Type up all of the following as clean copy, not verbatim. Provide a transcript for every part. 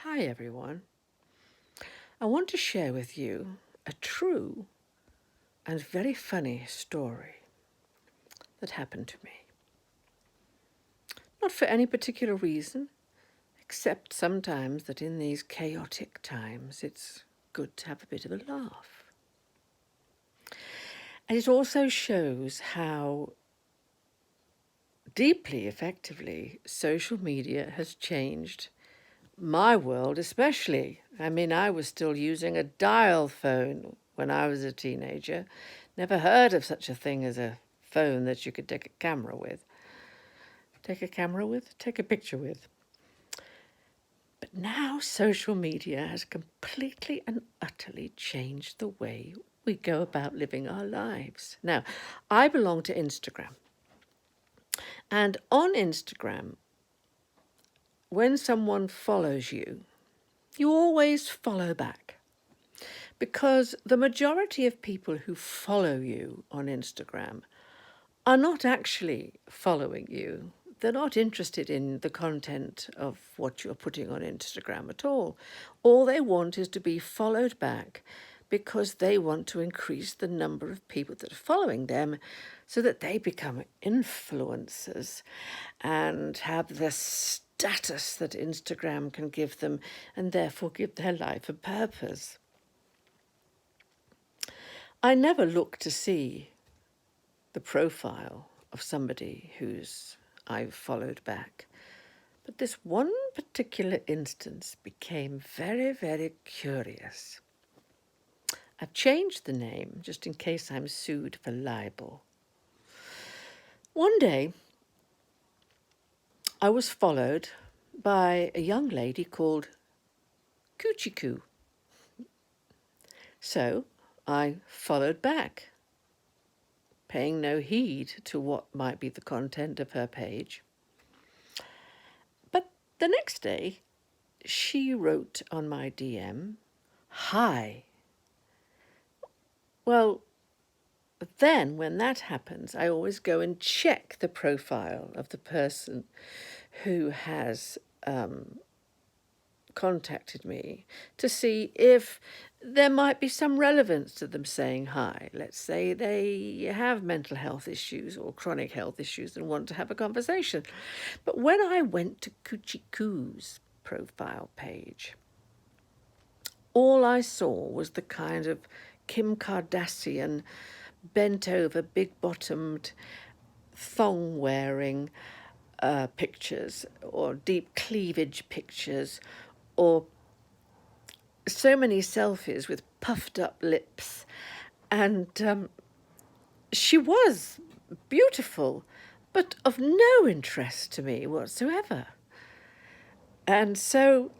Hi everyone. I want to share with you a true and very funny story that happened to me. Not for any particular reason, except sometimes that in these chaotic times it's good to have a bit of a laugh. And it also shows how deeply effectively social media has changed my world especially. I mean, I was still using a dial phone when I was a teenager. Never heard of such a thing as a phone that you could take a camera with. Take a camera with? Take a picture with. But now social media has completely and utterly changed the way we go about living our lives. Now, I belong to Instagram. And on Instagram, when someone follows you, you always follow back. Because the majority of people who follow you on Instagram are not actually following you. They're not interested in the content of what you're putting on Instagram at all. All they want is to be followed back because they want to increase the number of people that are following them so that they become influencers and have the status that Instagram can give them and therefore give their life a purpose. I never look to see the profile of somebody who's I've followed back. But this one particular instance became very, very curious. I've changed the name just in case I'm sued for libel. One day, I was followed by a young lady called Coochie. So I followed back, paying no heed to what might be the content of her page. But the next day, she wrote on my DM, "Hi." Well, then when that happens, I always go and check the profile of the person who has contacted me to see if there might be some relevance to them saying hi. Let's say they have mental health issues or chronic health issues and want to have a conversation. But when I went to Coochie's profile page, all I saw was the kind of Kim Kardashian bent over, big bottomed, thong wearing pictures or deep cleavage pictures or so many selfies with puffed up lips. And she was beautiful, but of no interest to me whatsoever. And so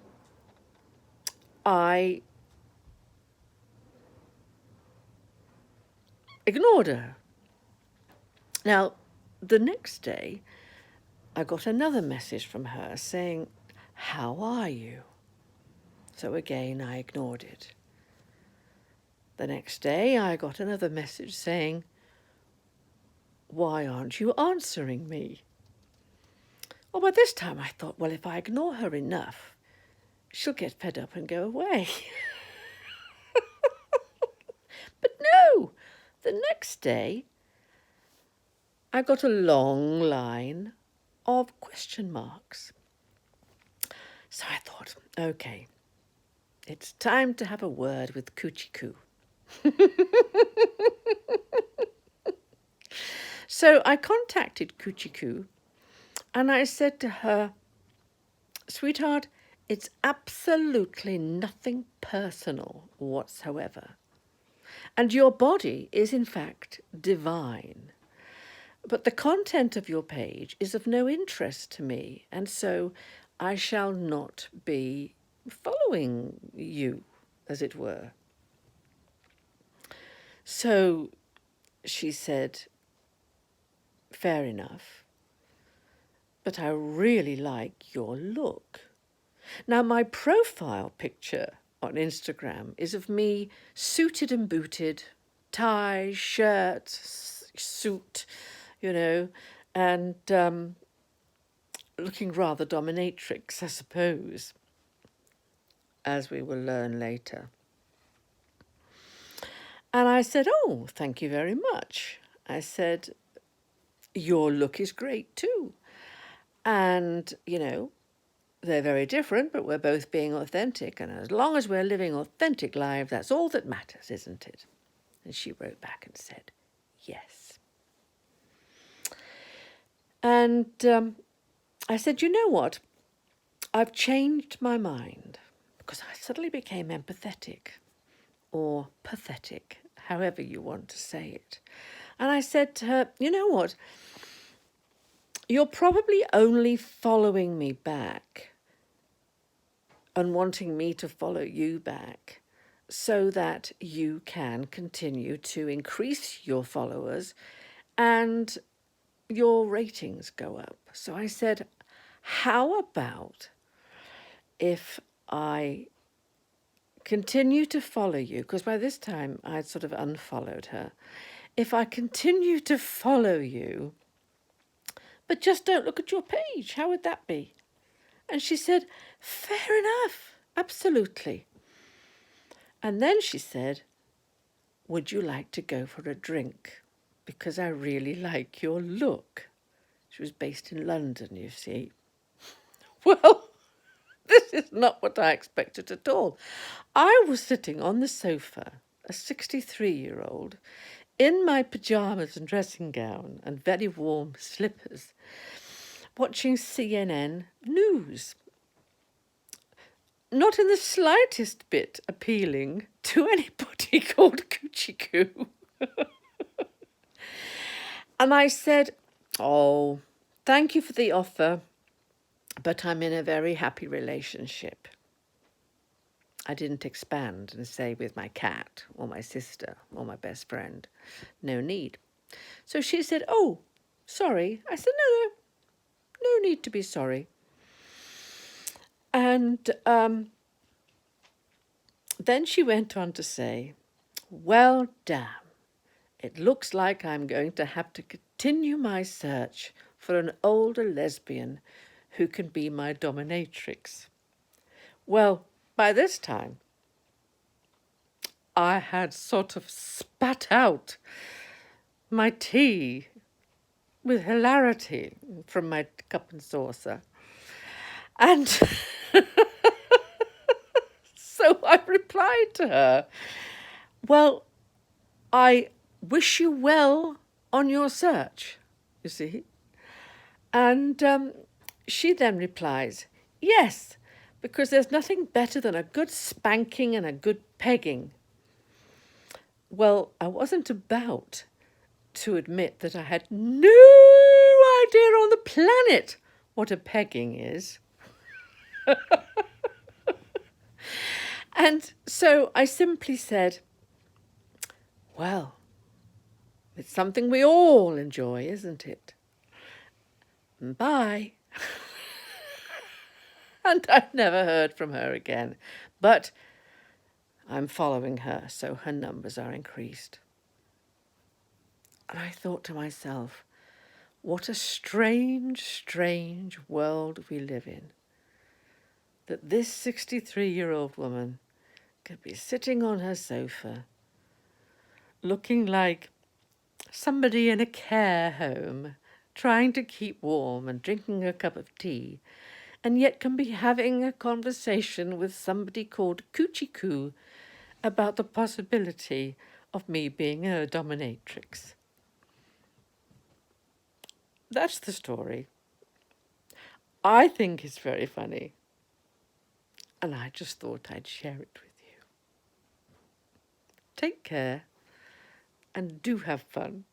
I ignored her. Now, the next day, I got another message from her saying, "How are you?" So again, I ignored it. The next day, I got another message saying, "Why aren't you answering me?" Well, by this time, I thought, well, if I ignore her enough, she'll get fed up and go away. But no, the next day, I got a long line of question marks. So I thought, okay, it's time to have a word with Coochie. So I contacted Coochie and I said to her, "Sweetheart, it's absolutely nothing personal whatsoever. And your body is in fact divine. But the content of your page is of no interest to me, and so I shall not be following you, as it were." So she said, "Fair enough, but I really like your look." Now, my profile picture on Instagram is of me suited and booted, tie, shirt, suit, and looking rather dominatrix, I suppose. as we will learn later. And I said, "Oh, thank you very much." I said, "Your look is great too. And, they're very different, but we're both being authentic. And as long as we're living authentic lives, that's all that matters, isn't it?" And she wrote back and said, "Yes." And I said, "You know what? I've changed my mind because I suddenly became empathetic or pathetic, however you want to say it." And I said to her, "You know what? You're probably only following me back and wanting me to follow you back so that you can continue to increase your followers and your ratings go up." So I said, "How about if I continue to follow you?" Because by this time I'd sort of unfollowed her. "If I continue to follow you, but just don't look at your page, how would that be?" And she said, "Fair enough, absolutely." And then she said, "Would you like to go for a drink? Because I really like your look." She was based in London, you see. Well, this is not what I expected at all. I was sitting on the sofa, a 63-year-old, in my pyjamas and dressing gown and very warm slippers, watching CNN news. Not in the slightest bit appealing to anybody called Coochie. And I said, "Oh, thank you for the offer, but I'm in a very happy relationship." I didn't expand and say with my cat or my sister or my best friend. No need. So she said, "Oh, sorry." I said, No need to be sorry." And then she went on to say, "Well, damn, it looks like I'm going to have to continue my search for an older lesbian who can be my dominatrix." Well, by this time, I had sort of spat out my tea with hilarity from my cup and saucer. And so I replied to her, "Well, I wish you well on your search," you see. And she then replies, "Yes, because there's nothing better than a good spanking and a good pegging." Well, I wasn't about to admit that I had no idea on the planet what a pegging is. And so I simply said, "Well, it's something we all enjoy, isn't it? Bye." And I never heard from her again. But I'm following her, so her numbers are increased. And I thought to myself, what a strange, strange world we live in. That this 63-year-old woman could be sitting on her sofa, looking like somebody in a care home, trying to keep warm and drinking a cup of tea, and yet can be having a conversation with somebody called Coochie about the possibility of me being a dominatrix. That's the story. I think it's very funny, and I just thought I'd share it with you. Take care, and do have fun.